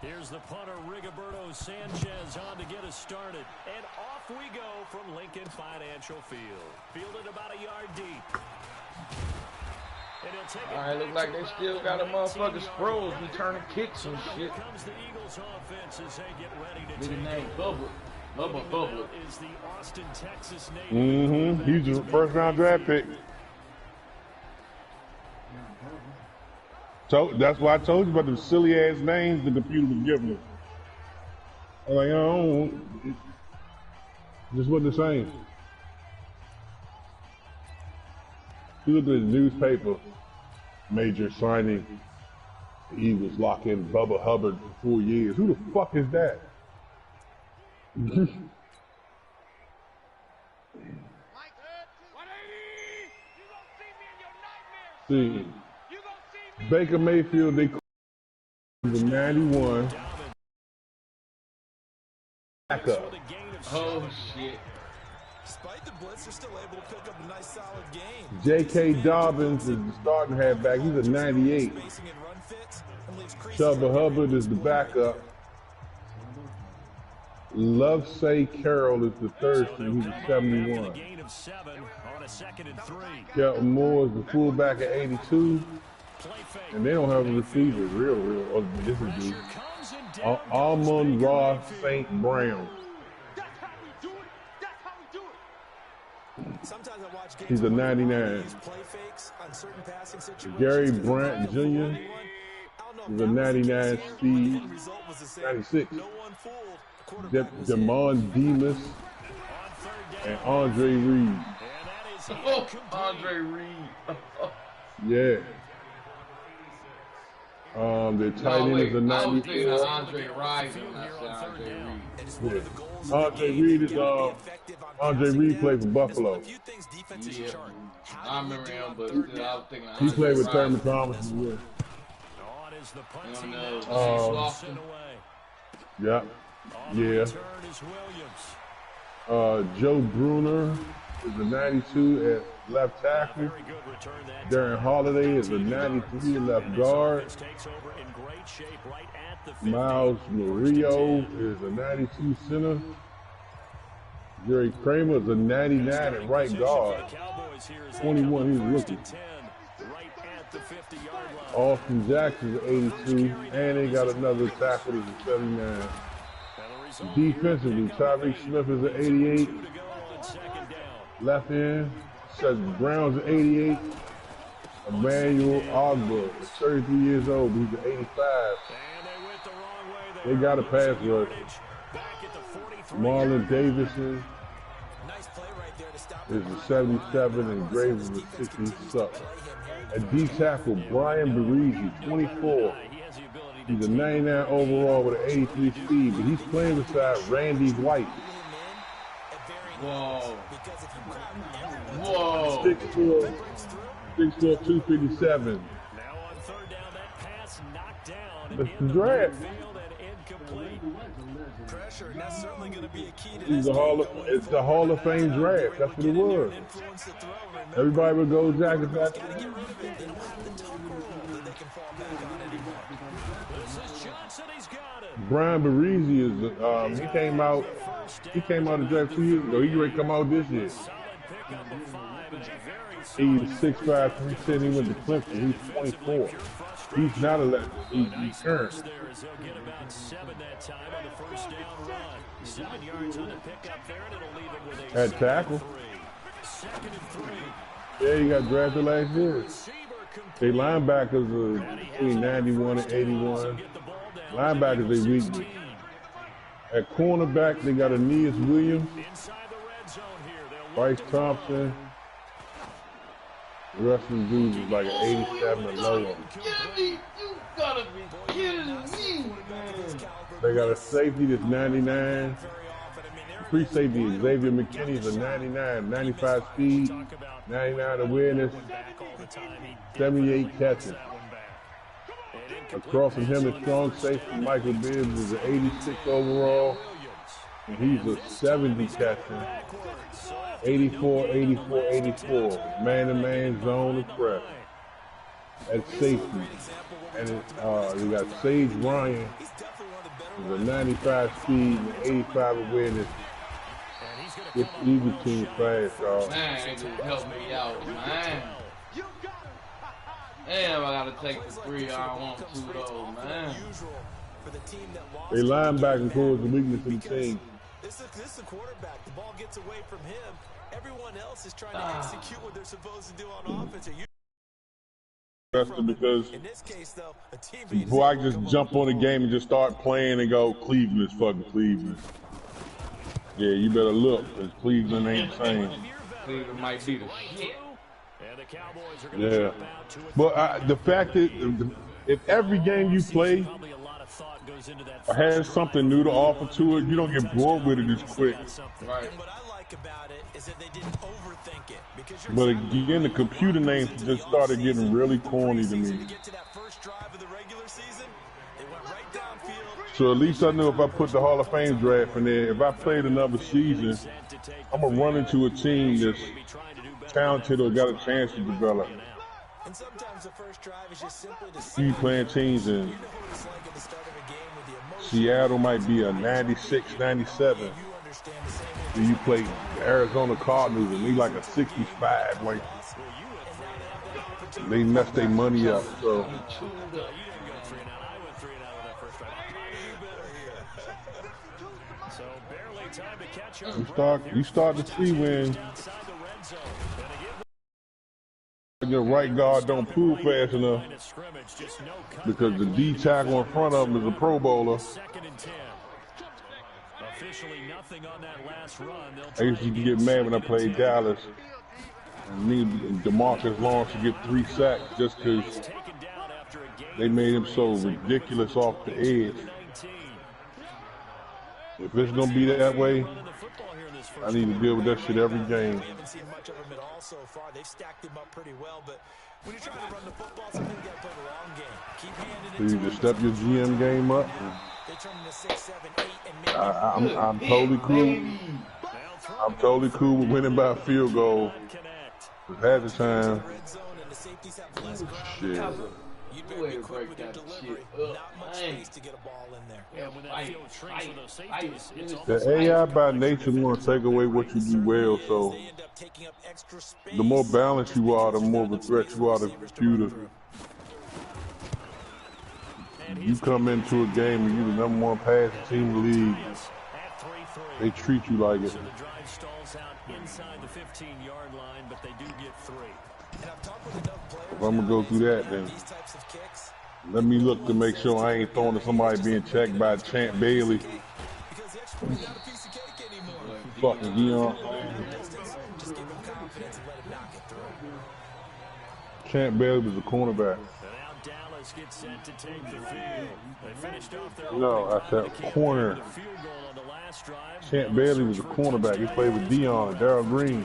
Here's the punter, Rigoberto Sanchez, on to get us started. And off we go from Lincoln Financial Field. Fielded about a yard deep. All right, look like they still got a motherfucking Sproles returning kicks and shit. Comes the Eagles offense as they get ready to Nigga named Bubba. Is the Austin, Texas native. He's a first-round draft pick. So that's why I told you about the silly-ass names the computer was giving us. I'm like, it just wasn't the same. You look at the newspaper, major signing, the Eagles lock in Bubba Hubbard for 4 years. Who the fuck is that? See, Baker Mayfield, they called the 91 backup. Oh shit. Despite the blitz, they're still able to pick up a nice solid game. J.K. Dobbins is the starting halfback. He's a 98. Chuba Hubbard is the backup. Lovesay Carroll is the third string. He's a 71. Kelton Moore is the fullback at 82. And they don't have a receiver, real. Oh, this is dude. Amon Ross St. Brown. He's a 99. Gary Brandt Jr. is a 99 speed. 96. Damon Demas and Andre Reed. Oh, Andre Reed. Yeah. The tight end is a 94. I was thinking of Andre Rison. I said Andre Reed. Yeah. Andre Reed is Andre Reed played for Buffalo. Yeah, I remember him, but I was thinking of he played with Rison. Thurman Thomas. Yeah. Yeah. Joe Bruner is a 92 at left tackle. Darren Holiday is a 93 left guard. Miles Murillo is a 92 center. Jerry Kramer is a 99 at right guard. 21, he's a rookie. Austin Jackson is 82, and they got another tackle that's a 79. Defensively, Tyreek Smith is an 88. Left end, Seth Brown's an 88. Emmanuel Ogba is 33 years old, he's an 85. They got a pass rush. Marlon Davidson is a 77 and Graves is a 60. Sucks. At D tackle, Brian Berigi, 24. He's a 99 overall with an 83 speed, but he's playing beside Randy White. Whoa. 6'4", 257. That's the draft. It's the Hall of Fame draft. That's what it was. Everybody would go jackets after. Brian Berisi is he came out of draft 2 years ago. He ready to come out this year. He's 6'5", 310. He went to Clemson. He's 24. He's not a left. He's current. At tackle. Yeah, he got drafted last year. They linebackers are between 91 and 81. Linebackers they weak. At cornerback they got Aeneas Williams, Bryce Thompson. The rest of the dudes is like an 87 or lower. You gotta be kidding me, man. They got a safety that's 99. Free safety Xavier McKinney's a 99, 95 speed, 99 awareness, 78 catches. Across from him is strong safety Michael Bibbs is an 86 overall, and he's a 70 catcher. 84, 84, 84. Man-to-man zone of press at safety. And we got Sage Ryan With a 95 speed and 85 awareness. This Eagle team fast, y'all. Man, it just helped me out, man. Damn, I gotta take the 3. I don't want to though, man. They linebacker towards the weakness of the team. This is the quarterback. The ball gets away from him. Everyone else is trying to execute what they're supposed to do on offense. Because In this case, though, a teammate before I just jump on the game and just start playing and go, Cleveland is fucking Cleveland. Yeah, you better look, because Cleveland ain't the same. Cleveland might be the shit. Yeah. But the fact that if every game you play has something new to offer to it, you don't get bored with it as quick. Right. What I like about it is that they didn't overthink it. Because But again, the computer names just started getting really corny to me. to get to that first drive of the regular season, they went right downfield. So at least I know if I put the Hall of Fame draft in there, if I played another season, I'm going to run into a team that's talented or got a chance to develop. And sometimes the first drive is just simply to see You playing teams in what it's like at the start of a game with the emotion. Seattle might be a 96, 97. You understand the same way. Then you play the Arizona Cardinals and they like a 65. Like they messed their money up. So you start to see when your right guard don't pull fast enough because the D tackle in front of him is a Pro Bowler. I used to get mad when I played Dallas and DeMarcus Lawrence to get 3 sacks just because they made him so ridiculous off the edge. If it's gonna be that way, I need to deal with that shit every game. We haven't seen much of them at all so far. They've stacked him up pretty well, but when you're trying to run the football, sometimes you got to play the long game. Keep handing it So you to just step your GM game up. They turn into 6, 7, 8, and maybe I'm totally cool. I'm totally cool with winning by a field goal. But half the time, red zone and the safeties have less ground. shit. You'd better be quick with your delivery. Not much space to get a ball in there. The AI by nature want to take away what you do well, so They end up taking up extra space. the more balanced you are, the more of a threat you are to the computer. You come into a game and you're the #1 passing team in the league, they treat you like it. So the drive stalls out inside the 15-yard line, but they do get 3. And I've talked with enough players If I'm gonna go through that, then these types of kicks let me look to make sure I ain't throwing to somebody being checked by Champ Bailey. because the extra point not a piece of cake anymore. Fucking Dion. Just give him confidence and let him knock it through. Champ Bailey was a cornerback. And now Dallas gets set to take the field. They finished off their No, I said corner. field goal on the last drive. Champ Bailey was a cornerback. He played with Dion and Darryl Green.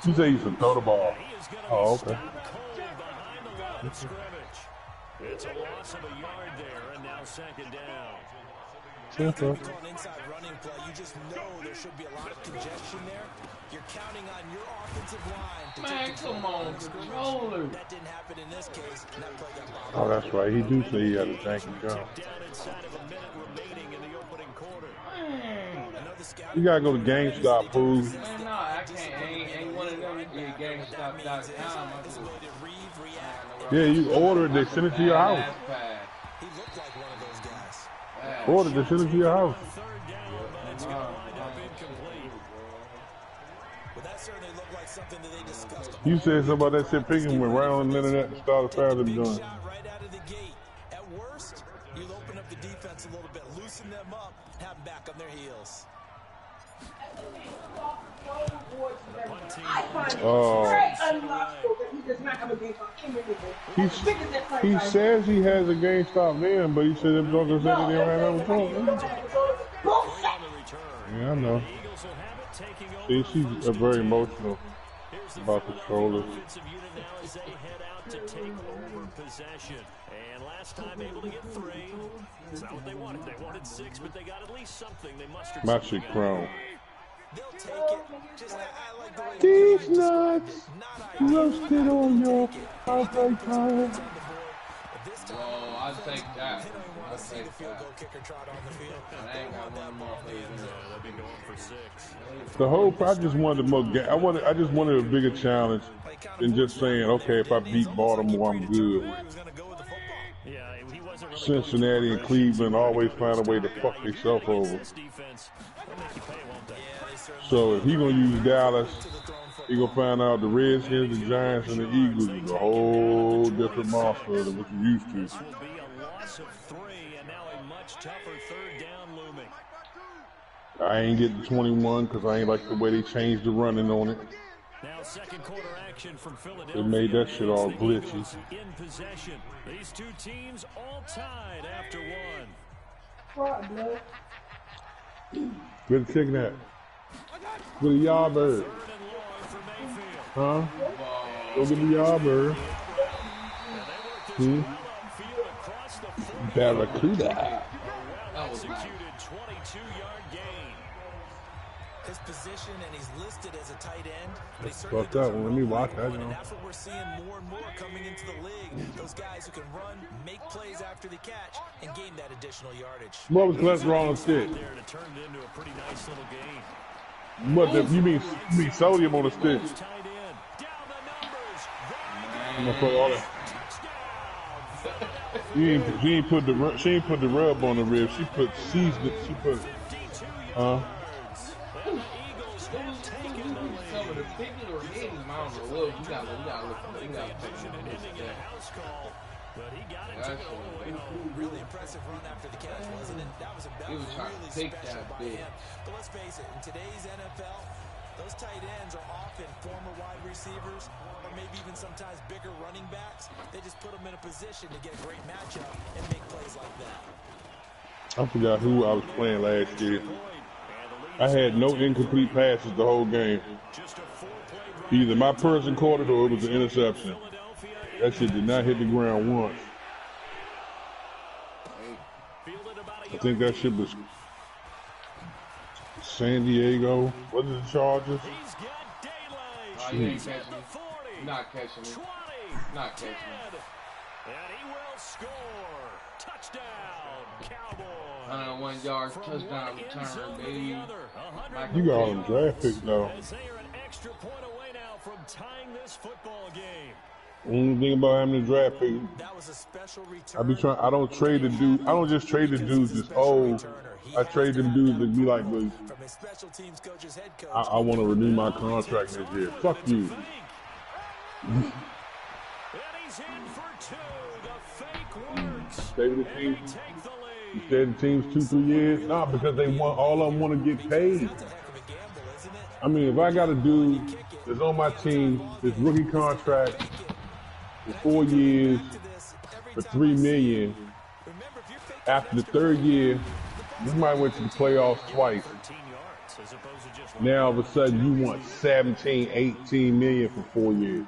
You say he used to throw the ball. Oh, okay. It's a loss of a yard there, and now 2nd down. Okay. Call an inside running play. You just know there should be a lot of congestion there. You're counting on your offensive line to Man, take come control on, of the scrimmage. controller. That didn't happen in this case, and that play got bobbled. Oh, that's right. He do say he had a janky jump. Down inside of a minute remaining in the opening quarter. Another scout. You gotta go to GameStop, fool. Man, no, I can't. Ain't one of them. Yeah, GameStop.com. Yeah, you order it, they send it to your house. He looked like one of those guys. Order it, they send it to your house. 3rd down, but it's going to wind up incomplete. But that certainly looked like something that they discussed. You said something about that shit picking went round on the internet and started faster than done. Shot right out of the gate. At worst, you'll open up the defense a little bit, loosen them up, have them back on their heels. Oh. He says he has a GameStop then, but he said if Duncan said he didn't have a phone. Yeah, I know. See, she's very emotional about the controllers. And last time able to get 3. It's not what they wanted. They wanted 6, but they got at least something. They mustered My something shit out. crown. They'll take it. Just I like the way These nuts roasted on your outside time. Whoa, I'll take that. to see the field goal kicker trot on the field. I ain't got one more play. They'll be going for 6. The whole, I just wanted more. I just wanted a bigger challenge than just saying, okay, if I beat Baltimore, I'm good. Yeah, he wasn't really Cincinnati and Cleveland always find a way to fuck themselves over. So if he gonna use Dallas, he gonna find out the Redskins, the Giants, and the Eagles is a whole different monster than what you used to. This will be a loss of 3, and now a much tougher 3rd down looming. I ain't getting 21 because I ain't like the way they changed the running on it. Now second quarter action from Philadelphia. It made that shit all glitchy. In possession. These two teams all tied after 1. Where the chicken at? Where the Yardbird? Huh? Go get the Yardbird. Barracuda. Executed 22-yard gain. His position, and he's listed as a tight end, but he Fuck that one. Let me watch that. and that's what we're seeing more and more coming into the league. Those guys who can run, make plays after the catch, and gain that additional yardage. What was cholesterol on stick? There to turn it into a pretty nice little game. What the, you mean sodium on the stick? Tight end. Down the numbers. I'm gonna put all that. She ain't put the rub on the rib. She put seasoning. She put Some of the particular games, I don't know. Look, we gotta look. We gotta pick it up. But he got it That's to go all the way home. Really impressive run after the catch, wasn't it? That was He was trying to take special that by big. him. But let's face it, in today's NFL, those tight ends are often former wide receivers or maybe even sometimes bigger running backs. They just put them in a position to get a great matchup and make plays like that. I forgot who I was playing last year. I had no incomplete passes the whole game. Either my person caught it or it was an interception. That shit did not hit the ground once. I think that shit was San Diego. What is the Chargers? You ain't catching me. Not catching me. Not catching me. And he will score. Touchdown, Cowboys. 101 yard touchdown return, baby. You got all them draft picks though. As they are an extra point away now from tying this football game. Only thing about having a draft pick, That was a special return. I be trying. I don't trade the dude. I don't just trade the dudes that's old. I trade them dudes that be like, well, From his special teams coach's head coach. I want to renew my contract this year. Fuck you. And he's in for 2. The fake works. Stay with the team. Take the lead. You stay with the teams 2-3 years. Nah, because they want all of them want to get paid. That's a heck of a gamble, isn't it? I mean, if I got a dude that's on my team, this rookie contract for 4 years for $3 million. After the 3rd year, this might went to the playoffs twice. 13 yards as opposed to just Now all of a sudden you want 17, 18 million for 4 years.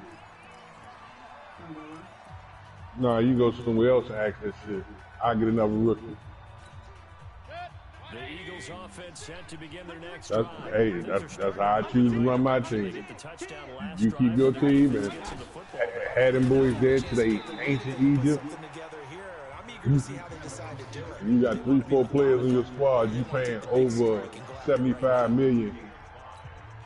Nah, you go somewhere else and act that shit. I'll get another rookie. the Eagles offense set to begin their next That's drive. hey, that's how I choose to run my team. Get the touchdown last You keep drive your to team and get to the football. had them boys there to the ancient Egypt. Something together here, and I'm eager to see how they decide to do it. You got 3-4 players in your squad. You paying over $75 million,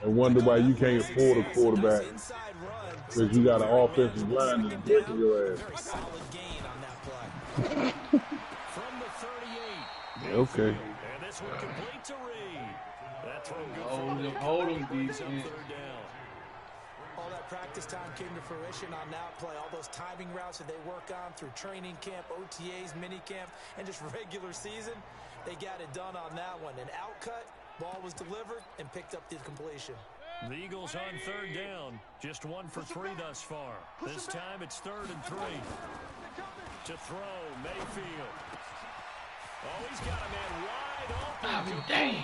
and wonder why you can't afford a quarterback Inside run, because you got an offensive line that's breaking your ass. very solid gain on that play. From the 38. Okay. And this one complete to Reed. That throw good for Hold him, Brings up defense. 3rd down. All that practice time came to fruition on that play. All those timing routes that they work on through training camp, OTAs, mini camp, and just regular season, they got it done on that one. An outcut, ball was delivered, and picked up the completion. The Eagles on 3rd down. Just 1 for 3 thus far. This time it's 3rd and 3. To throw, Mayfield. Oh, he's got a man wide open. Dang.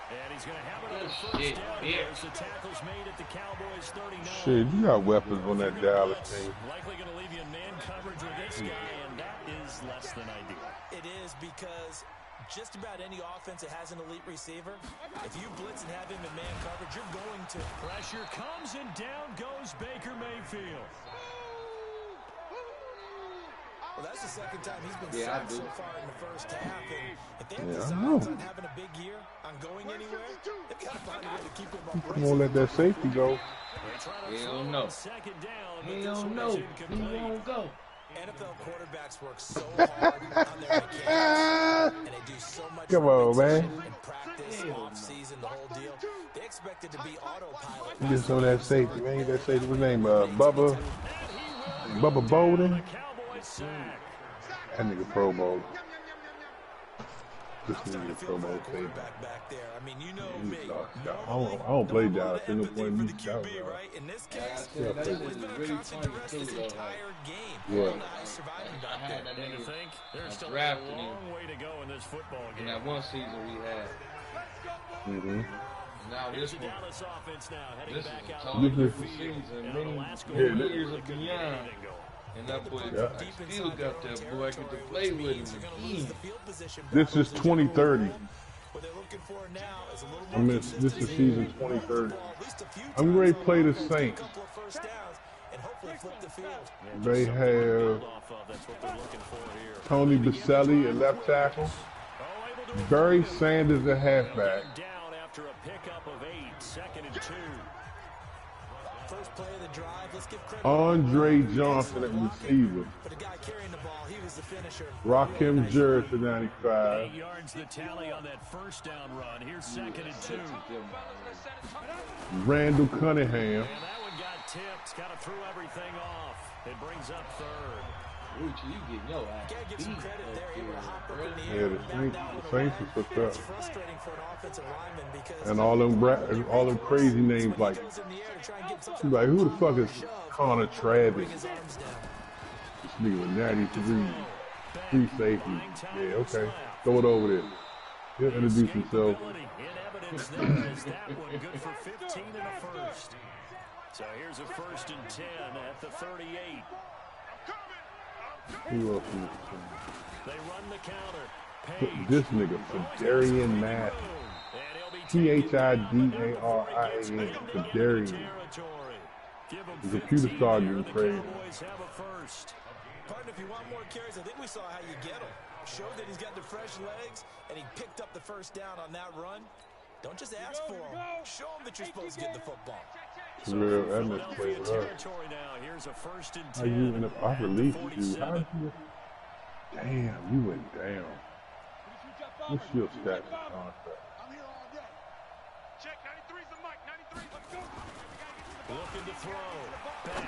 And he's going to have another Good first shit, down. yeah. There's the tackles made at the Cowboys 39. Shit, you got weapons on that Dallas team. Likely going to leave you in man coverage with this guy, and that is less than ideal. It is because just about any offense that has an elite receiver, if you blitz and have him in man coverage, you're going to. Pressure comes, and down goes Baker Mayfield. Well, that's the second time he's been sacked so far in the first half. And if they have designs on having a big year, on going anywhere, they've got to find a way to keep him up. Won't let that safety go. Hell no. Hell no. He won't go. NFL quarterbacks work so hard on their mechanics, and they do so much Come on, man. in practice, off-season, the whole deal. They expect it to be autopilot. Just on that safety, man. That safety, what's his name? Bubba Bolden. That nigga Pro Bowl. This nigga Pro Bowl safety. I mean, you know me. I don't play Dallas. There's no point in me shouting. In this case, Yeah, that shit was really funny too, though. Yeah. And to think there's still a drafted him long way to go in this football in game. that one season we had. Mm-hmm. Now Here's this the one, Dallas offense now heading this is back a out. totally This different is- season. And the Many last goal years of beyond. And that boy, I still got that boy. I get to play with him again. This is 2030. What they're looking for now is a little I more mean, this is season 2030. at least a few I'm ready to play the times, Saints. a couple of first downs, and hopefully flip the field. They have That's what they're looking for here. Tony Baselli at left tackle, Barry Sanders at halfback, Down after a pickup of 8, 2nd and 2. First play of the drive, let's give credit. Andre Johnson at receiver, But the guy carrying the ball, he was the finisher. Rakim Jarrett at 95, 8 yards the tally on that first down run. Here's 2nd and 2. Randall Cunningham, And that one got tipped. Kind of threw everything off. It brings up 3rd. Uchi, you getting your ass Gotta give some beat credit up there, able to hop up here, in the yeah, air. the and back down with a Saints run. are fucked It's up, frustrating for an offensive lineman because and all them crazy names like, goes in the air to try and get you something. like, who the fuck is Connor Travis? Bring his arms down. This nigga with 93, 3 safety. Yeah, okay, throw it over there. He'll introduce himself. In evidence there is that one good for 15 in the first. So here's a 1st and 10 at the 38. Who else is this? They run the counter. Put Page. this nigga Fedarian Matthews. And he'll be Thidarian. Fedarian. The computer started getting crazy. Cowboys have a first. Partner, if you want more carries, I think we saw how you get him. Showed that he's got the fresh legs, and he picked up the first down on that run. Don't just ask for him. Show him that you're supposed to get the football. It's real, that must play with us. Territory now. Here's a 1st and 10. How you end up, I released you. How 47. you? Damn, you went down. What's your stats and contract? Check 93's the mic. 93. Let's go. Looking to throw. Back.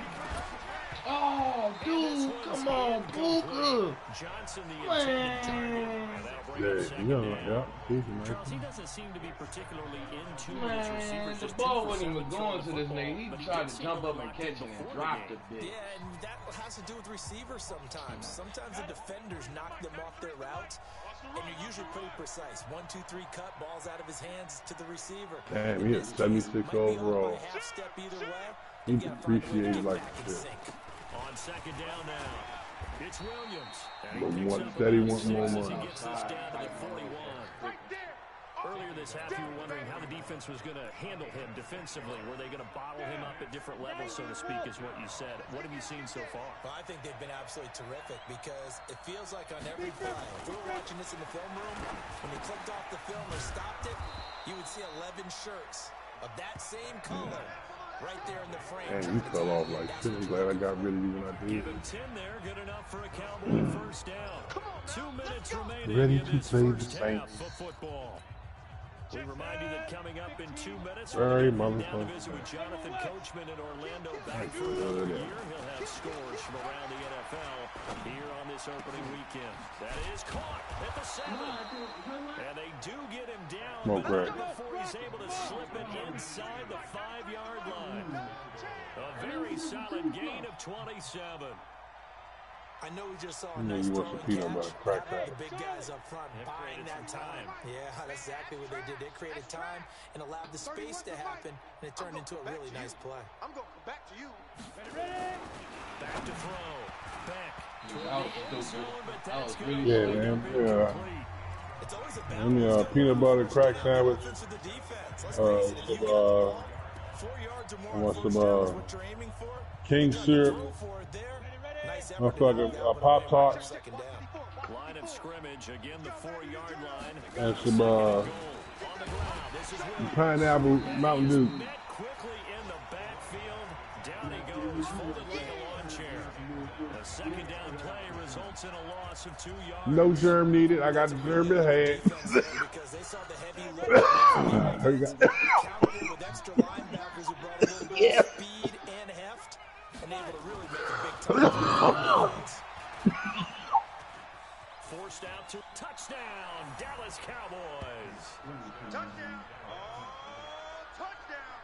Oh, dude, come on, Booker. Johnson, the intended target. And that'll bring up Yeah, second you down. know, yeah, decent, Charles, he man. doesn't seem to be particularly into his Man, receivers. the Just ball 2 wasn't even for 7 going to throwing this the nigga. football, but He tried did to seem jump up and locked catch in it and before the dropped game. a bit. Yeah, and that has to do with receivers sometimes. Sometimes the defenders knock them off their route, and you're usually pretty precise. 1, 2, 3 cut, balls out of his hands to the receiver. Damn, In he this had case, 76 might be off by overall. a half step either way. He You gotta find a way to appreciated get like back in shit. sync. On 2nd down now. It's Williams. And he But picks one up said he about want 6 more as he money. gets this down to the 41. Earlier this half, you were wondering how the defense was going to handle him defensively. Were they going to bottle him up at different levels, so to speak, is what you said. What have you seen so far? Well, I think they've been absolutely terrific because it feels like on every play, if we were watching this in the film room, when they clicked off the film or stopped it, you would see 11 shirts of that same color right there in the frame. Man, you fell off like shit. I'm glad I got rid of you when I Give did. him 10 there. Good enough for a Cowboy first down. 2 minutes remaining Ready in to this play the first half Saints. of football. We remind you that coming up in 2 minutes, Very we're down to motherfucker. visit with Jonathan Coachman in Orlando. Back for Good. another year. He'll have scores from around the NFL here on this opening weekend. That is caught at the 7. And they do get him down, Smoke but not crack. before he's able to slip it inside the 5-yard line. A very solid gain of 27. I know we just saw a You know nice you want throwing some peanut catch. butter, crack How about that. the big guys up front They buying created that some time. time. Yeah, that's exactly what they did. They created time and allowed the space to happen, and it turned into a really nice play. I'm going to come back to you. Back to throw. Back. That was stupid. That was really Yeah, stupid. man. Yeah. It's always a Let me balance. peanut butter crack sandwich. Offense to the defense. Let's Uh, face it, if you some, get the ball 4 yards or I more want on some, first down is what you're aiming for. King Trying to syrup. throw for it there. Nice Motherfucker, Pop Tart. Line of scrimmage, again the 4-yard line. And some pineapple Mountain Dew. Met quickly in the backfield. Down he goes, folded like a lawn chair. A second down play results in a loss of 2 yards. No germ needed. I got the germ in the head. Because they saw the heavy load. Countered with extra linebackers who brought a little bit of speed and heft, and able to really make a big touchdown. Forced out to touchdown, Dallas Cowboys. Touchdown. Touchdown.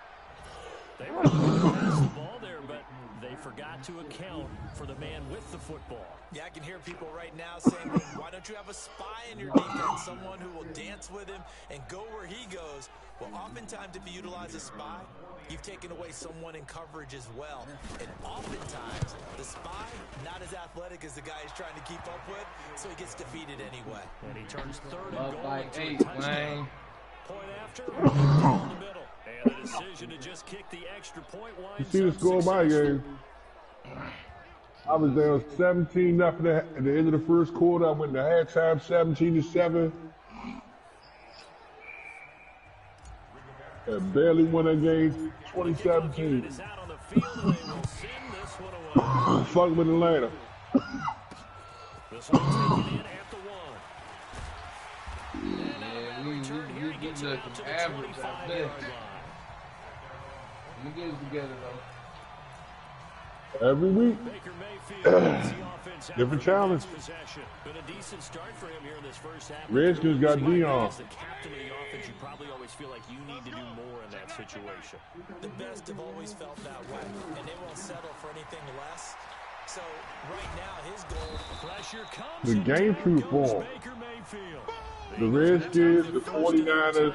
They were able to pass the ball there, but they forgot to account for the man with the football. Yeah, I can hear people right now saying, why don't you have a spy in your defense, someone who will dance with him and go where he goes? Well, oftentimes if you utilize a spy, you've taken away someone in coverage as well. And oftentimes, the spy, not as athletic as the guy he's trying to keep up with, so he gets defeated anyway. And he turns third and goal like into a 8, touchdown. man. Point after, down the middle. And the decision to just kick the extra point You winds see the up score of my game. I was down 17-0 at the end of the first quarter. I went to halftime 17-7. And barely won that game 2017. is out on the field, and they will send this one away. Fuck with Atlanta. This one taken in at the 1. Yeah, we get the average out there. Let me get it together, though. Every week. Baker Mayfield leads the offense out Different for the challenge. next possession. Been a decent start for him here in this first half. Redskins got Dion. As the captain of the offense, you probably always feel like you need to do more in that situation. The best have always felt that way, and they won't settle for anything less. So right now, his goal. Pressure comes. The and game down true goes form. Baker Mayfield. The Redskins, the 49ers,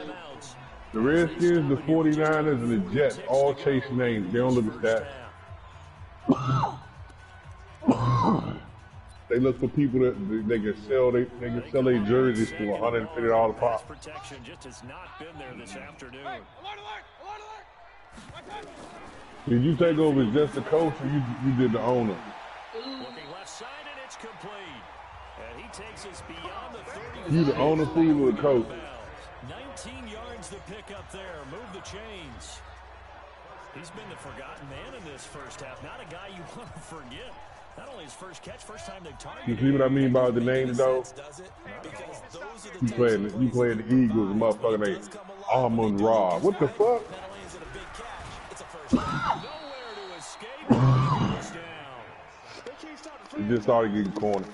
the Redskins, the 49ers, and the Jets all chase names. They don't look at stats. They look for people that they can sell. They can sell their jerseys for $150 a pop. Protection just has not been there this afternoon. Did you take over as just the coach, or you did the owner? Looking left side, and it's complete. And he takes us beyond the 30. You the owner, fool, or the coach? 19 yards to pick up there. Move the chains. He's been the forgotten man in this first half. Not a guy you want to forget. Not only his first catch, first time they targeted. You see what I mean by the name, though? You playing the Eagles, motherfucker named Amon Ra. What the fuck? Not only is it a big catch, it's a first down. Nowhere to escape. Eagles down. He just started getting cornered.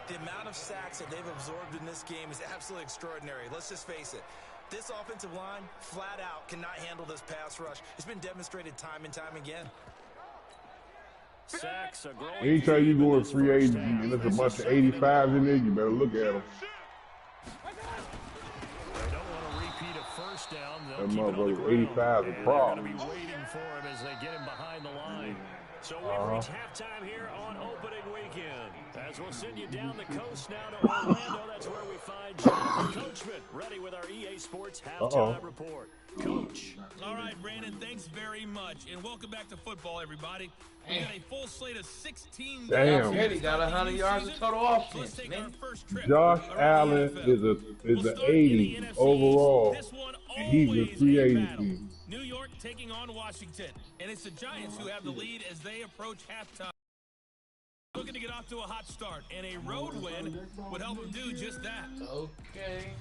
The amount of sacks that they've absorbed in this game is absolutely extraordinary. Let's just face it. This offensive line, flat out, cannot handle this pass rush. It's been demonstrated time and time again. Sacks, a growing Anytime you theme go in in this free first agency half. and there's a bunch of 85s in there, you better look at them. They don't want to repeat a first down. They'll That keep it on the motherfucker ground. 85 is a And they're problem. going to be waiting for him as they get him behind the line. So we've reached halftime here on opening weekend. As we'll send you down the coast now to Orlando. That's where we find Jonathan Coachman, ready with our EA Sports halftime report. Coach. All right, Brandon, thanks very much. And welcome back to football, everybody. We got a full slate of 16 Damn. Eddie got 100 yards of total So let's offense, take our man. first trip Josh around Allen the NFL. is We'll an start in the 80 NFC. overall, This one and he's a always free a battle. agency. New York taking on Washington, and it's the Giants who have the lead as they approach halftime. Looking to get off to a hot start, and a road win would help them do just that. Okay.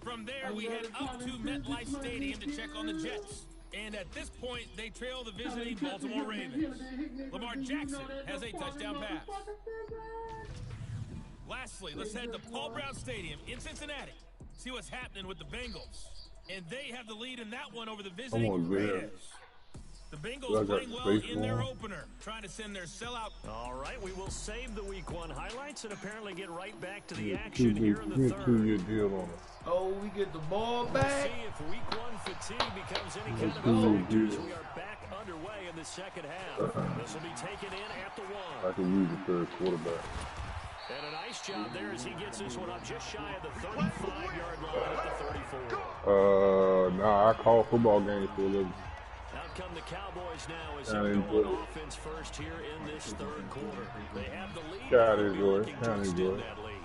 From there, we head up to MetLife Stadium to check on the Jets. And at this point, they trail the visiting Baltimore Ravens. Lamar Jackson has a touchdown pass. Lastly, let's head to Paul Brown Stadium in Cincinnati. See what's happening with the Bengals. And they have the lead in that one over the visiting on, man. Raiders. The I Bengals got playing well space in for their 'em. opener, trying to send their sellout. All right, we will save the Week 1 highlights and apparently get right back to the Yeah, action here in the third. 2-year deal on it. Oh, we get the ball See back. if Week 1 fatigue becomes any kind of 2-year a factor as deal. we are back underway in the second half. This will be taken in at the 1. I can use the third quarterback. And a nice job there as he gets this one up just shy of the 35-yard line at the 34. Nah, I call football games for a living. Now Out come the Cowboys now as they go on offense first here in this third quarter. They have the lead. Looking to extend that lead.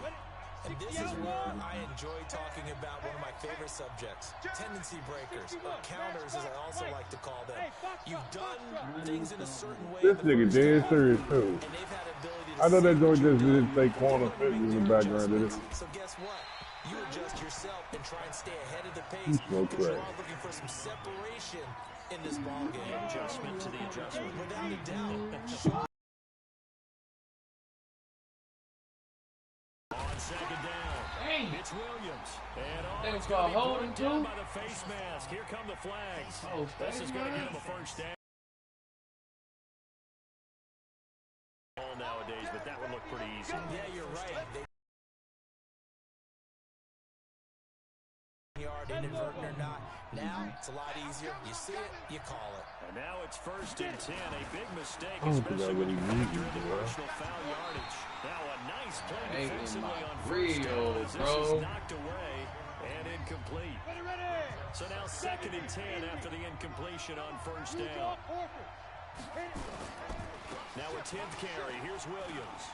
And this is where I enjoy talking about one of my favorite subjects, tendency breakers, or counters as I also like to call them. You've done things in a certain way. This nigga dead serious too. And they've had ability to I know that joint just didn't say corner fitness in the background, did it? So guess what? You adjust yourself and try and stay ahead of the pace because you're all looking for some separation in this ball game. Adjustment to the adjustment. Without a doubt. On second down, it's Williams. And it's going to hold him too. By the face mask. Here come the flags. This is going to get him a first down. Nowadays, but that would look pretty easy. Yeah, you're right. Yard inadvertent or not. Now it's a lot easier. You see it, you call it. And now it's 1st and 10. A big mistake, especially when you factor in the personal foul yardage. Now a nice play defensively on first down as this is knocked away and incomplete. So now 2nd and 10 after the incompletion on first down. Now a 10th carry. Here's Williams.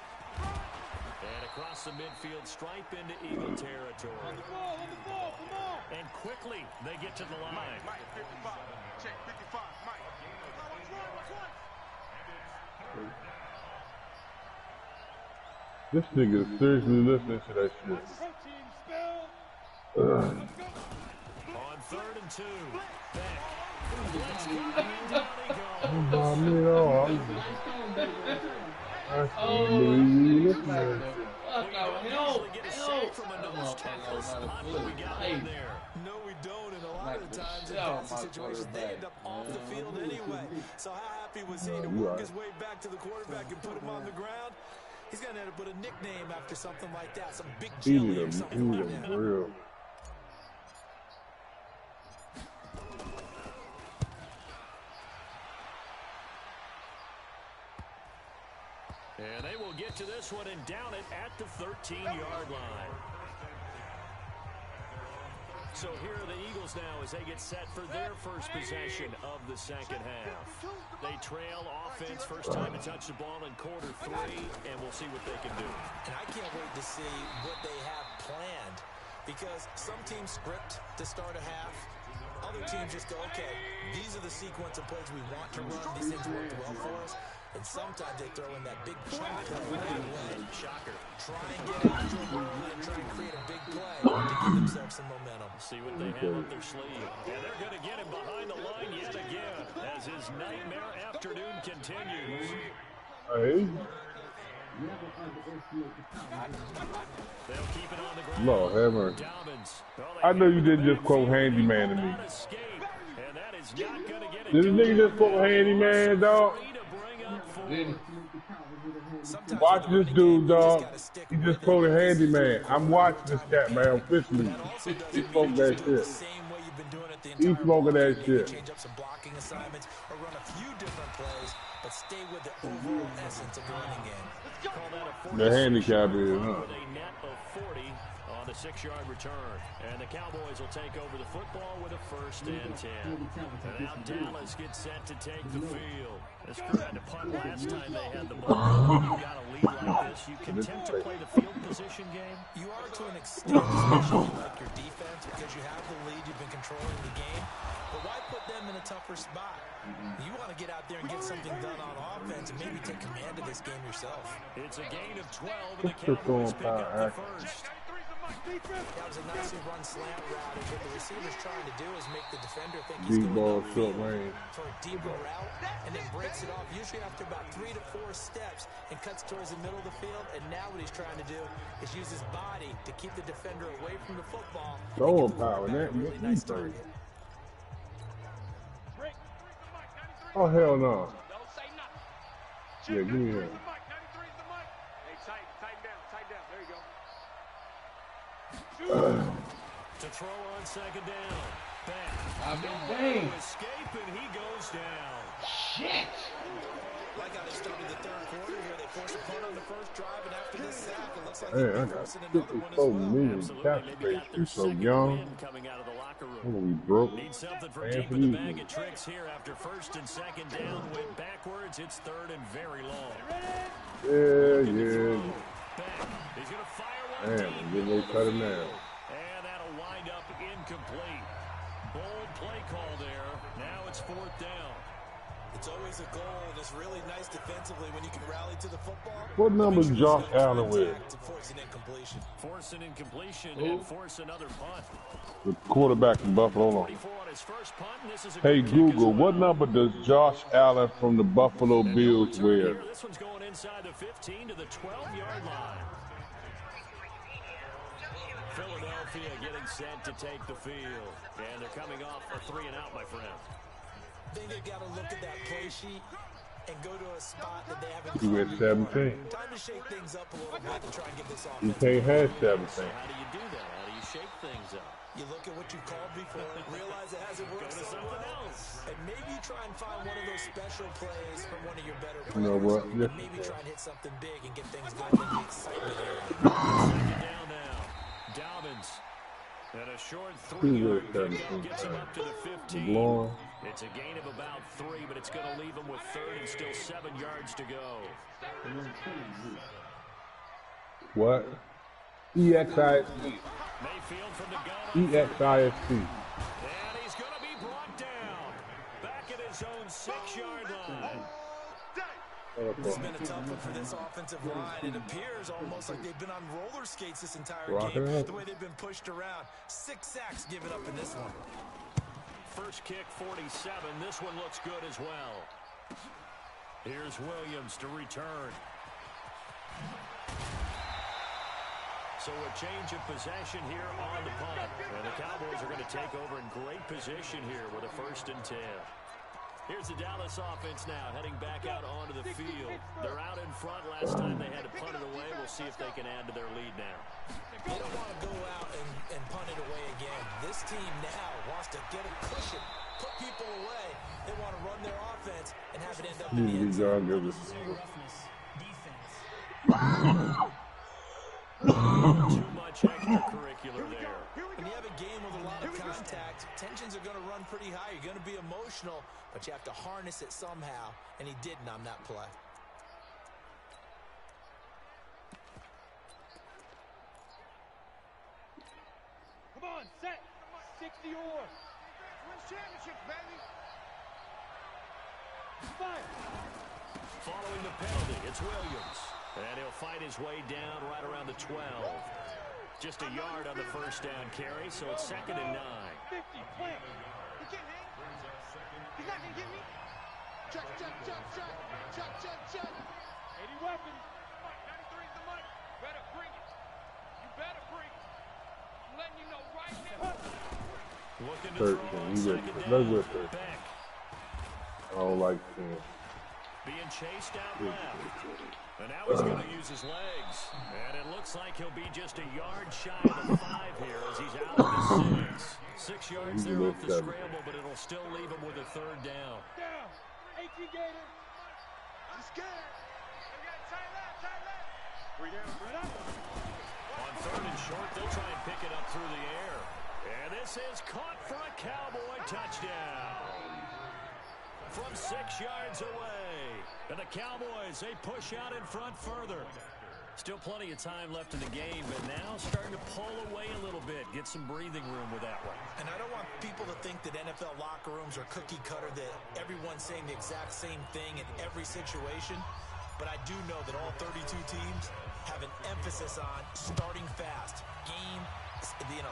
And across the midfield stripe into Eagle territory. And quickly they get to the line. Mike, 55. Check 55. Mike. This nigga is seriously listening to that shit. On 3rd and 2. Back. Let's go. Down he goes. Oh, man, No, we don't, and a lot of the times in fantasy situations, they end up off the field anyway. So how happy was he to work his way back to the quarterback and put him on the ground? He's going to end up with a nickname after something like that, some big jelly or something like that. Real. And they will get to this one and down it at the 13-yard line. So here are the Eagles now as they get set for their first possession of the second half. They trail offense, first time to touch the ball in quarter 3, and we'll see what they can do. And I can't wait to see what they have planned, because some teams script to start a half. Other teams just go, okay, these are the sequence of plays we want to run. These things worked well for us. And sometimes they throw in that big chunk play right away. Shocker. Try and get after a ball and try and create a big play to give themselves some momentum. See what they have up their sleeve. And they're going to get him behind the line yet again as his nightmare afternoon continues. Hey. They'll keep it on the ground. Lord have mercy. I know you didn't just quote handyman to me. And that is not going to get it. Did this nigga just quote handyman, dog? Watch this dude, dog. He just quoted handyman. I'm watching this cat, man. Officially. He smoked that shit. He smoking that shit. Change up some blocking assignments or run a few different plays, but stay with the overall essence of the running game. The handicap is, huh? With a net of 40 on the 6-yard return. And the Cowboys will take over the football with a 1st and 10. And now Dallas gets set to take the field. This crew had to punt last time they had the ball. You got a lead like this, you can tend to play the field position game. You are to an extent, especially like your defense, because you have the lead, you've been controlling the game. But why put them in a tougher spot? You want to get out there and get something done on offense and maybe take command of this game yourself. It's a gain of 12, and the Cowboys pick up the first. That was a nicely run slant route, and what the receiver's trying to do is make the defender think he's Deep ball, going short range. for a deeper route, and then breaks it off, usually after about 3 to 4 steps, and cuts towards the middle of the field. And now what he's trying to do is use his body to keep the defender away from the football. Throw power, that really nice target. Oh, hell no. Yeah, give me that. To throw on second down. Back. Escape, and he goes down. Shit! Like how they started the third quarter here, they forced a punt on the first drive, and after this sack, it looks like Man, they'll I be got forcing another one as 54 well. million cap space. We so young. When we broke. Need something from Man, deep for in the these bag niggas. of tricks here after first and second down. Went backwards. It's third and very long. Yeah. Back. He's going to fire one Damn, deep. I'm getting ready to cut it now. And that'll wind up incomplete. Bold play call there. Now it's fourth down. It's always a goal, and it's really nice defensively when you can rally to the football. What number Make sure Josh he's Allen with? to force an incompletion. Force an incompletion and force another punt. The quarterback from Buffalo. 44 on his first punt, and this is a Hey good kick as Google, well. what number does Josh Allen from the Buffalo Bills Return wear? here. This one's going inside the 15 to the 12-yard line. Philadelphia getting set to take the field. And they're coming off a 3-and-out, my friend. I think they've got to look at that play sheet and go to a spot that they haven't He covered went before. 17. Time to shake things up a little bit to try and get this He offense. can't have So 17. how do you do that? How do you shake things up? You look at what you called before, realize it hasn't Go worked to so something well, else. and maybe try and find one of those special plays from one of your better players. You know what? And Yes, maybe sir. try and hit something big and get things going in the excitement area. Second down now. Dobbins. And a short 3-yard pickup gets him up to the 15. LeBlanc. It's a gain of about 3, but it's going to leave him with third and still 7 yards to go. What? EXISP. Mayfield from the gun. EXISP. And he's going to be brought down. Back at his own 6-yard line. This has been a tough one for this offensive line. It appears almost like they've been on roller skates this entire Rocking game, up. the way they've been pushed around. 6 sacks given up in this one. First kick, 47. This one looks good as well. Here's Williams to return. So a change of possession here on the punt. And the Cowboys are going to take over in great position here with a 1st and 10. Here's the Dallas offense now, heading back out onto the field. They're out in front. Last time they had to punt it away. We'll see if they can add to their lead now. They don't want to go out and punt it away again. This team now wants to get a cushion, put people away. They want to run their offense and have it end up in the end zone. Too much extracurricular there. When you have a game with a lot of contact, tensions are going to run pretty high. You're going to be emotional, but you have to harness it somehow, and he didn't on that play. Come on, set. 60 or. Win championships, baby. Fire. Following the penalty, it's Williams. And he'll fight his way down right around the 12. Just a yard on the first down carry, so it's 2nd and 9. 50, plant. He can't hang. He's not going to get me. Check. 80 weapons. 93's the money. Better bring it. You better bring it. I'm letting you know right now. Looking to throw on 2nd down. Beck. I don't like him. Being chased out left. And now he's going to use his legs. And it looks like he'll be just a yard shy of the 5 here as he's out of the 6. 6 yards there off the scramble, but it'll still leave him with a 3rd down. Down. 18 Gator. I'm scared. We got tight left. 3 down. Right up. On 3rd and short, they'll try and pick it up through the air. And this is caught for a Cowboy touchdown. From 6 yards away. And the Cowboys, they push out in front further. Still plenty of time left in the game, but now starting to pull away a little bit. Get some breathing room with that one. And I don't want people to think that NFL locker rooms are cookie cutter, that everyone's saying the exact same thing in every situation. But I do know that all 32 teams have an emphasis on starting fast. Game,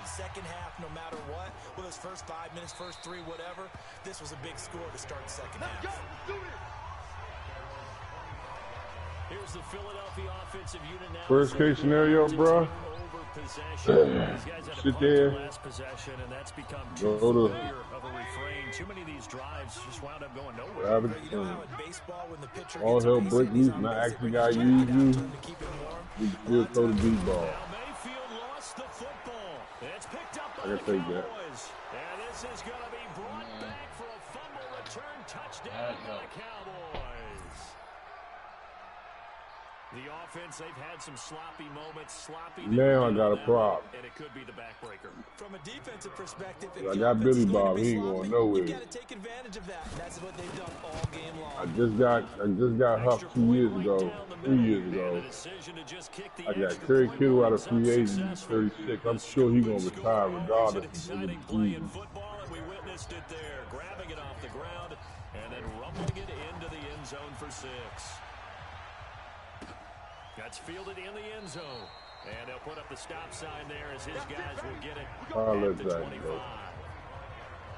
second half, no matter what. Whether it's first 5 minutes, first 3, whatever. This was a big score to start the second half. Let's do it. Here's the Philadelphia offensive unit now. Worst case scenario, bro. Sit there. Last possession, and that's become Go too to- familiar of a refrain. Too many of these drives just wound up going nowhere. Grab it. You know how in baseball, when the pitcher All gets hell base break and he's loose, on not base, actually it gotta brings use it down you. to him to keep him warm. We can still throw the deep ball. Now Mayfield lost the football. It's picked up by I the can take that. Cowboys. And this is going to be brought back for a fumble return touchdown by the Cowboys. The offense, they've had some sloppy moments, sloppy. Now I got a prop. And it could be the backbreaker. From a defensive perspective, I got Billy Bob. He ain't going nowhere. You got to take advantage of that. That's what they've done all game long. I just got huffed 2 years ago, 3 years ago. I got Terry Kittle out of free agency, 36. I'm sure he's gonna retire regardless of the season. We witnessed it there, grabbing it off the ground and then rumbling it into the end zone for 6. That's fielded in the end zone. And they'll put up the stop sign there as his guys will get it at the 25.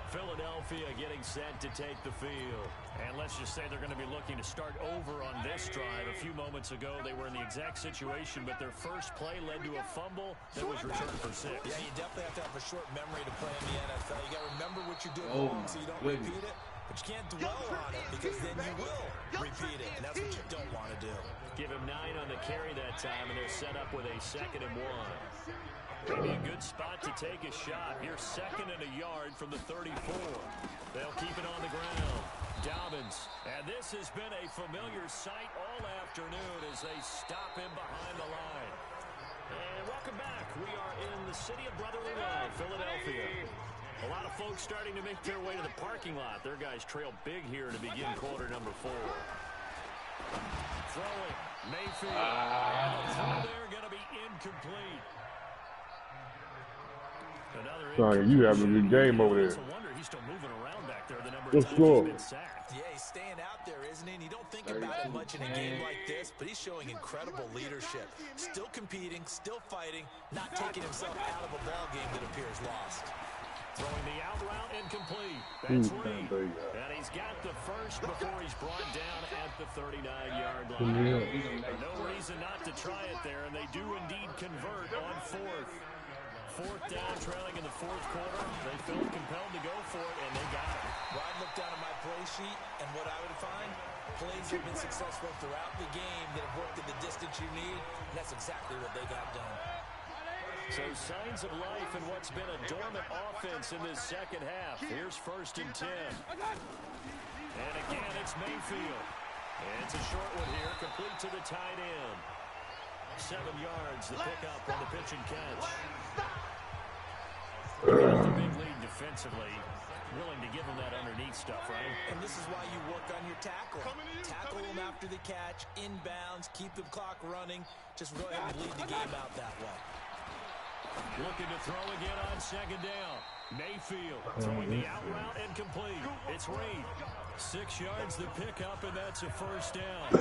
Philadelphia getting set to take the field. And let's just say they're going to be looking to start over on this drive. A few moments ago, they were in the exact situation, but their first play led to a fumble that was returned for 6. Yeah, you definitely have to have a short memory to play in the NFL. You got to remember what you did wrong so you don't repeat it. But you can't dwell on it because then you will repeat it, and that's what you don't want to do. Give him 9 on the carry that time, and they're set up with a 2nd and 1. Maybe a good spot to take a shot. You're 2nd and a yard from the 34. They'll keep it on the ground. Dobbins. And this has been a familiar sight all afternoon as they stop him behind the line. And welcome back. We are in the city of brotherly love, Philadelphia. A lot of folks starting to make their way to the parking lot. Their guys trail big here to begin quarter number 4. Throwing. Mayfield. And the throw there going to be incomplete. Sorry, you having a good game over there. He's still moving around back there. The number Good score. Yeah, he's staying out there, isn't he? And you don't think about it much in a game like this, but he's showing incredible leadership. Still competing, still fighting, not taking himself out of a ball game that appears lost. Throwing the out route incomplete. That's Reed. And he's got the first before he's brought down at the 39-yard line. No reason not to try it there, and they do indeed convert on 4th. 4th down, trailing in the 4th quarter. They felt compelled to go for it, and they got it. Well, I looked down at my play sheet, and what I would find, plays have been successful throughout the game that have worked at the distance you need, and that's exactly what they got done. So signs of life in what's been a dormant offense in this second half. Here's 1st and 10. And again, it's Mayfield. And it's a short one here, complete to the tight end. 7 yards, the pickup on the pitch and catch. The big lead defensively. Willing to give him that underneath stuff, right? And this is why you work on your tackle. Tackle him after the catch, inbounds, keep the clock running. Just go ahead and bleed the game out that way. Looking to throw again on 2nd down. Mayfield throwing the out route incomplete. It's Reed. 6 yards the pickup, and that's a 1st down.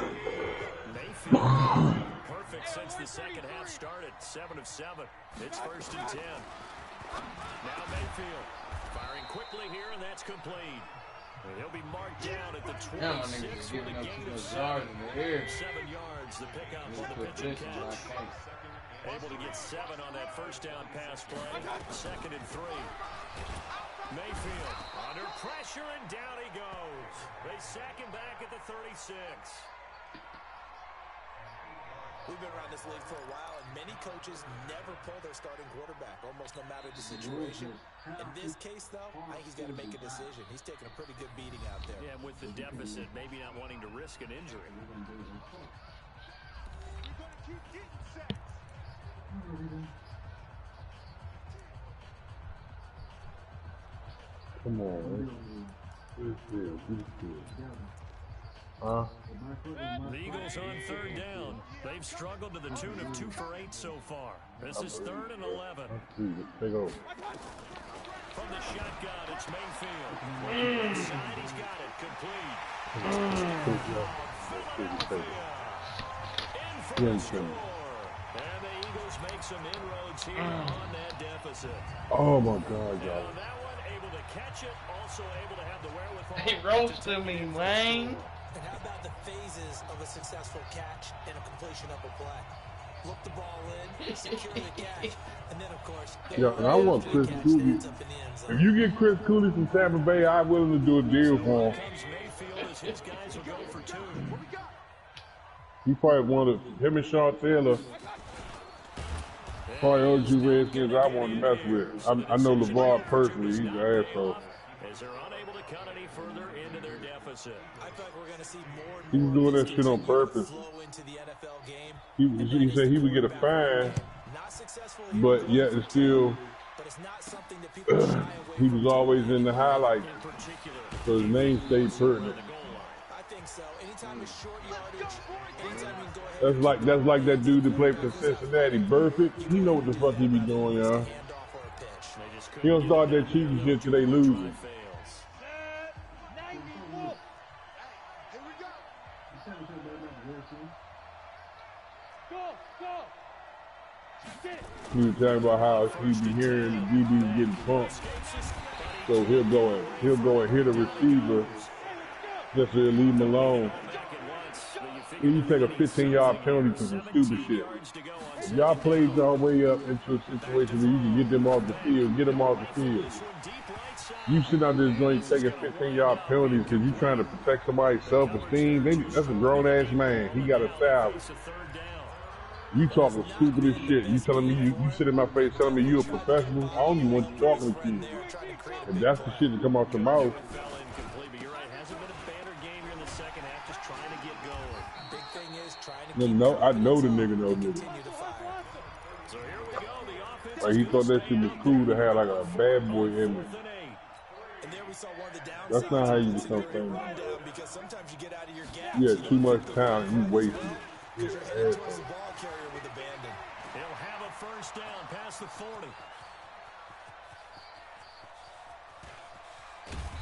Mayfield, perfect since the second half started. 7 of 7. It's 1st and 10. Now Mayfield firing quickly here, and that's complete. And he'll be marked down at the 26 with a gain of 7. 7 yards the pickup on the pitch and catch. Able to get 7 on that 1st down pass play. 2nd and 3. Mayfield under pressure, and down he goes. They sack him back at the 36. We've been around this league for a while, and many coaches never pull their starting quarterback, almost no matter the situation. In this case, though, I think he's got to make a decision. He's taking a pretty good beating out there. Yeah, and with the deficit, maybe not wanting to risk an injury. Come on. The Eagles on 3rd down. They've struggled to the tune of 2 for 8 so far. This is 3rd and 11. From the shotgun, it's Mayfield. Inside, he's got it. Complete. In for the score. And the Eagles make some inroads here on that deficit. Oh, my God, And y'all. on that one, able to catch it, also able to have the wherewithal. He roasted me, Wayne. And how about the phases of a successful catch and a completion of a play? Look the ball in, secure the catch, and then, of course, Yeah, and I want Chris Cooley. If you get Chris Cooley from Tampa Bay, I'm willing to do a deal for him. His guys will go for 2. He probably wanted him and Sean Taylor. Probably OG Redskins I want to mess with. I know LeVar personally. He's an asshole. As they're unable to cut any further into their deficit. deficit. I feel like we're going to see more and He was more doing that shit on purpose. flow into the NFL game. He said he would get a fine, Not successful but yet it's still, but it's not something that people shy away he from was always in the highlights, In particular, so his name stayed pertinent. I think so. Anytime it's short yardage, anytime you can go ahead That's like that dude that played for Cincinnati, Burfict. He know what the fuck he be doing, y'all. handoff or a pitch. He don't start that cheating shit till they losing. He was talking about how he be hearing the DBs getting pumped, so he'll go and hit a receiver just to leave him alone. Then you take a 15-yard penalty for some stupid shit. If y'all played y'all way up into a situation where you can get them off the field, get them off the field. You sitting out there joint taking 15-yard penalties because you trying to protect somebody's self-esteem. That's a grown-ass man. He got a salary. You talking stupid as shit. You telling me you sit in my face telling me you a professional? I don't even want you talking to you. And that's the shit that come out your mouth. No, I know the nigga know nigga. Like he thought that shit was cool to have like a bad boy image. That's not how you become famous. Yeah, too much time, you wasted it. Yeah, He'll have a first down past the 40.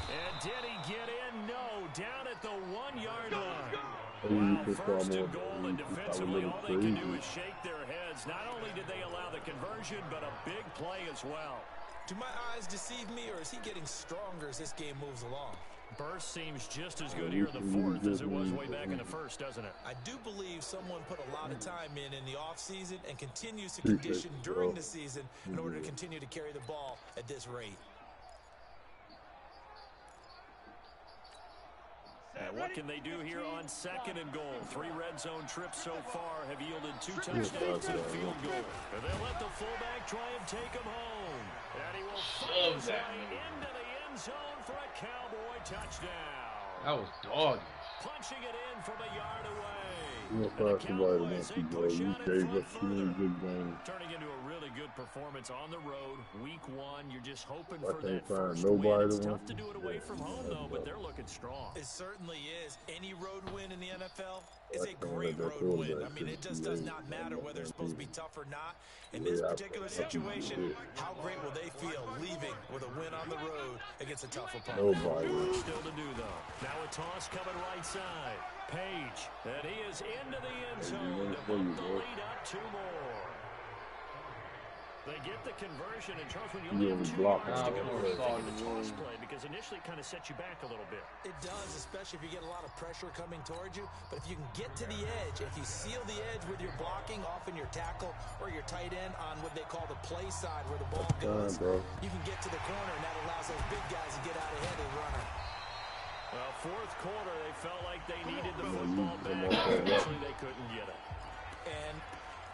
And did he get in? No, down at the 1-yard line. Wow, first and goal, and defensively all they can do is shake their heads. Not only did they allow the conversion, but a big play as well. Do my eyes deceive me, or is he getting stronger as this game moves along? Burst seems just as good here in the fourth as it was way back in the first, doesn't it? I do believe someone put a lot of time in the offseason and continues to condition during the season in order to continue to carry the ball at this rate. And what can they do here on second and goal? 3 red zone trips so far have yielded 2 touchdowns and a field goal. And they'll let the fullback try and take him home. And he will find his way into the end zone for a Cowboy touchdown. That was doggy. Punching it in from a yard away. You know, first of all, once you go, you gave up 2 good games. Turning into a really good performance on the road. Week 1, you're just hoping I for can't that find first nobody win. It's that tough wants to do it away from home, though, but they're looking strong. It certainly is. Any road win in the NFL is a great road win. I mean, it just does not matter whether it's supposed to be tough or not. In this particular situation, how great will they feel leaving with a win on the road against a tough opponent? Nobody. Still to do, though. Now a toss coming right side. Page, and he is into the end zone to bump the lead up 2 more. They get the conversion, and Charles, when you only have 2 yards to go, you're thinking the toss play, because initially it kind of sets you back a little bit. It does, especially if you get a lot of pressure coming towards you. But if you can get to the edge, if you seal the edge with your blocking, often your tackle or your tight end on what they call the play side where the ball goes, you can get to the corner, and that allows those big guys to get out ahead of the runner. Well, fourth quarter, they felt like they needed the football back. Unfortunately, they couldn't get it. And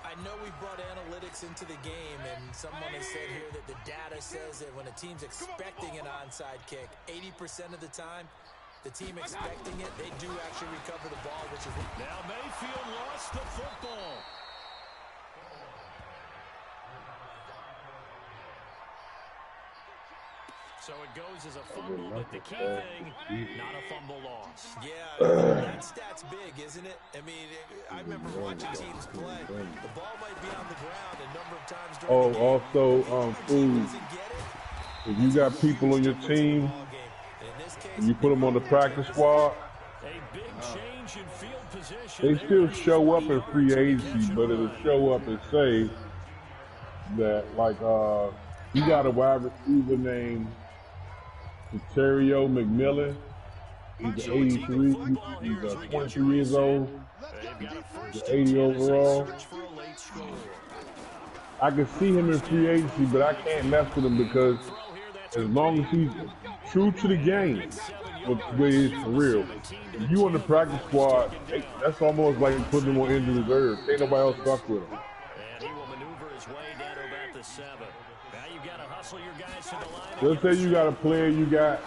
I know we brought analytics into the game, and someone has said here that the data says that when a team's expecting an onside kick, 80% of the time, the team expecting it, they do actually recover the ball, which is... Now Mayfield lost the football. So it goes as a fumble, but the key thing, not a fumble loss. Yeah, that stat's big, isn't it? I mean, I remember watching teams play. The ball might be on the ground a number of times during the game. Also, food. If you got people on your team, and you put them on the practice squad, A big change in field position. they still show up in free agency, but it'll show up and say that, like, you got a wide receiver named Terrio McMillan. He's 83. He's 23 years old. He's 80 overall. I can see him in free agency, but I can't mess with him because as long as he's true to the game with his career, if you on the practice squad, that's almost like putting him on injured reserve. Ain't nobody else stuck with him. And he will maneuver his way down to about the 7. Now you've got to hustle your guys to the line. Let's say you got a player, you got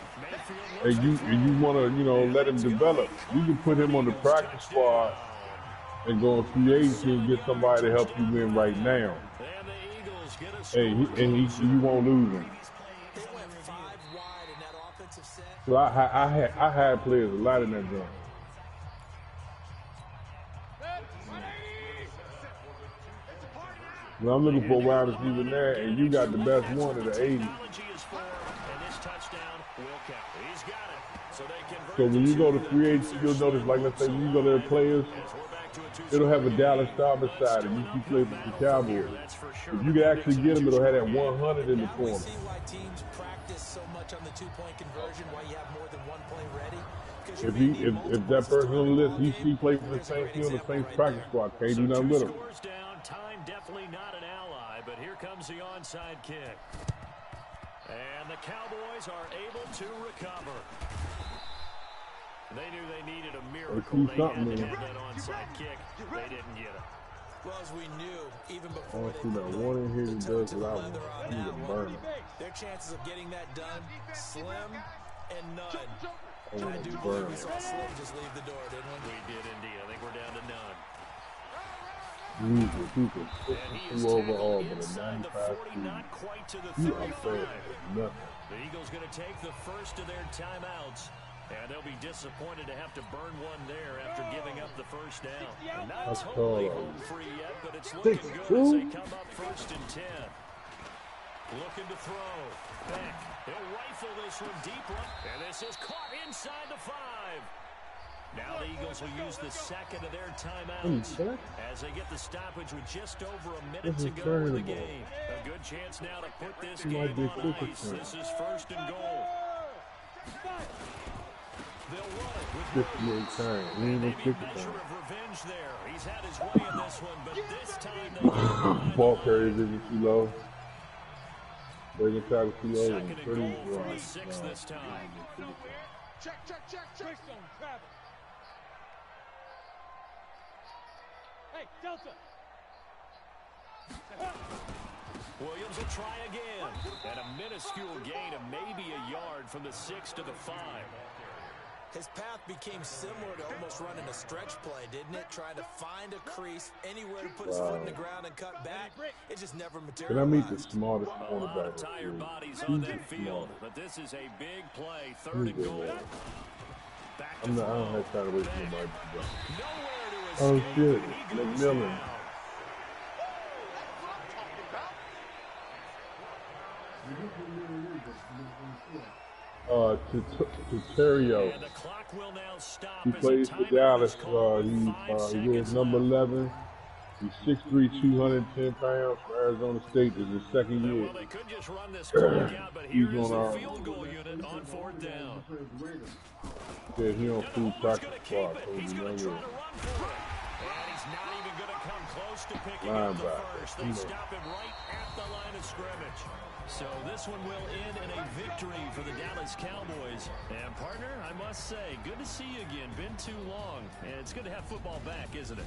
and you want to, you know, let him develop, you can put him on the practice squad and go on free agency and get somebody to help you win right now. You won't lose him. So I had players a lot in that joint. Well, I'm looking for a wide receiver there, and you got the best one at the 80. So when you go to free agency, you'll notice, like, let's say when you go to the players, it'll have a Dallas Star beside it. You see play for the Cowboys. If you can actually get them, it'll have that 100 in the corner. Teams practice so much on the two-point conversion, why you have more than one play ready. If that person on the list, he plays for the Saints, he on the Saints practice squad, can't do nothing with him. Time definitely not an ally, but here comes the onside kick. And the Cowboys are able to recover. They knew they needed a miracle. They had to have that onside kick. They didn't get it. Well, as we knew, even before I see that one in here that does what I want. I need to burn it. Their chances of getting that done, slim and none. I want to burn We it. saw Slim just leave the door, didn't we? We did indeed. I think we're down to none. People 62 overall, but a 95 speed. You are fair. Nothing. The Eagles going to take the first of their timeouts. And they'll be disappointed to have to burn one there after giving up the first down. And not totally home free yet, but it's looking good as they come up 1st and 10. Looking to throw. Beck. He'll rifle this one deep right. And this is caught inside the 5. Now the Eagles will use the second of their timeouts as they get the stoppage with just over a minute to go in the game. A good chance now to put this game on ice. This is 1st and goal. They'll run it with 58 times. He ain't no 50 times. revenge there. He's had his way in this one, but this time they Ball carriers isn't too low. Breaking tackle too low. Second and goal from the 6 this time. Check. Hey, Delta. Williams will try again. And a minuscule gain of maybe a yard from the 6 to the 5. His path became similar to almost running a stretch play, didn't it? Trying to find a crease, anywhere to put his foot in the ground and cut back. It just never materialized. Can I meet the smartest A lot of cornerback? tired bodies on that field, but this is a big play. 3rd and goal. Back to I don't have time to wait for nobody. nowhere to Oh escape. shit, He goes McMillan. down. Terrio. And the clock will now stop He as a plays for timeout Dallas. is called. He wears number 11. He's 6'3", 210 pounds for Arizona State. This is his second year. Well, they could just run this clock out, but here is the field goal unit on 4th down. Yeah, he on full practice He's going squad. to So keep it. He's you going to know try to run for it. And he's not even going to come close to picking up the first. They stop him right at the line of scrimmage. So this one will end in a victory for the Dallas Cowboys. And partner, I must say, good to see you again. Been too long. And it's good to have football back, isn't it?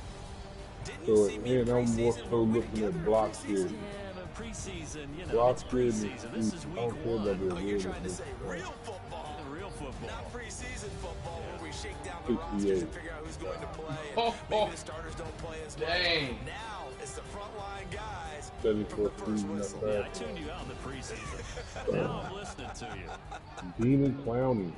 So and I'm more so looking at block kids. Yeah, but preseason, you know, Block it's kids. preseason. This is I week don't care about 1. the You're trying to say real football. Real football. Not preseason football where we shake down the rosters and figure out who's going to play. And maybe the starters don't play as much. Dang. Now it's the frontline guys. 74 season, not Yeah, I bad. tuned you out in the preseason. Now I'm listening to you. Demon Clowney.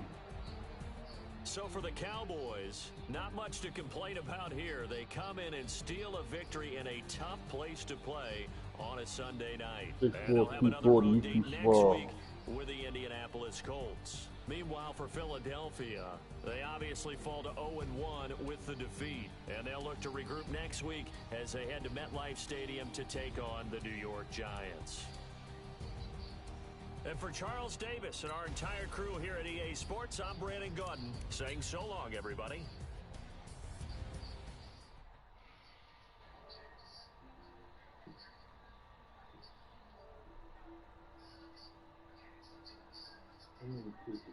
So for the Cowboys, not much to complain about here. They come in and steal a victory in a tough place to play on a Sunday night. 6'4", And they'll have another 240, road you date too next small. week with the Indianapolis Colts. Meanwhile, for Philadelphia, they obviously fall to 0-1 with the defeat. And they'll look to regroup next week as they head to MetLife Stadium to take on the New York Giants. And for Charles Davis and our entire crew here at EA Sports, I'm Brandon Gaudin saying so long, everybody. I'm gonna kick it.